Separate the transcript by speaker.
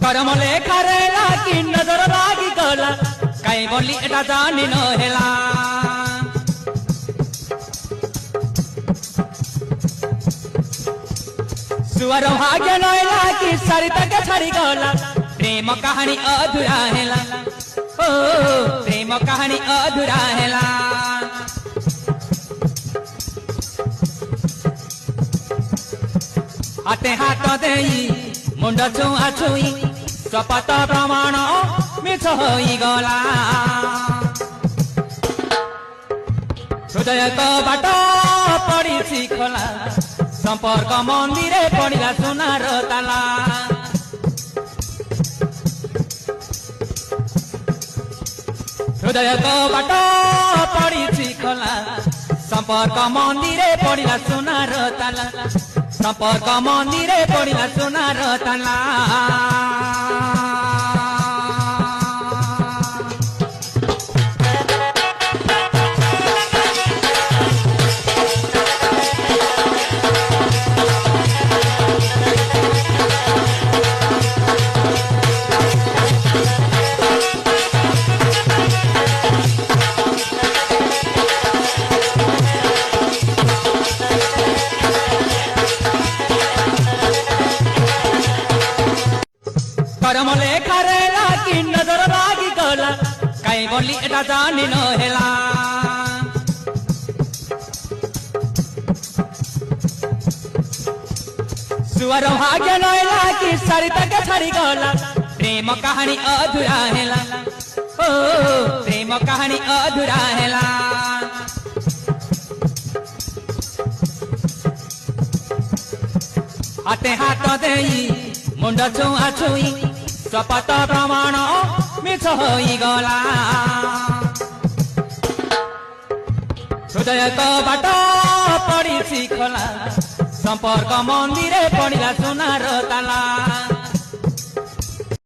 Speaker 1: करम लेखारे लागी नजर लागी गला काई बोली एटा जानी न हेला सुअर भाग्य नैला कि सरिता के छड़ी गला प्रेम कहानी अधूरा हेला ओ प्रेम कहानी अधूरा हेला हाथे हाथ देई मुंड छुआ छुई शपथ प्रमाण मिछ होई गला हृदय तो बाट पड़ी खोला संपर्क मंदिरे पड़ा सोनार ताला हृदय तो बाट पड़ी खोला संपर्क मंदिरे पड़ा सोनार ताला संपर्क मंदिरे पड़ा सोनार ताला करम लेखारे लागी नजर लागी गला काई बोली एटा जानी न हेला सुअर भाग्य नैला कि सरिता के छड़ी गला प्रेम कहानी अधूरा हेला ओ प्रेम कहानी अधूरा हेला हाथे हाथ देई मुंड छुआ छुई शपथ प्रमाण मिछ होई गला हृदय तो बाट पड़ी खोला संपर्क मंदिरे पड़ा सोनार ताला।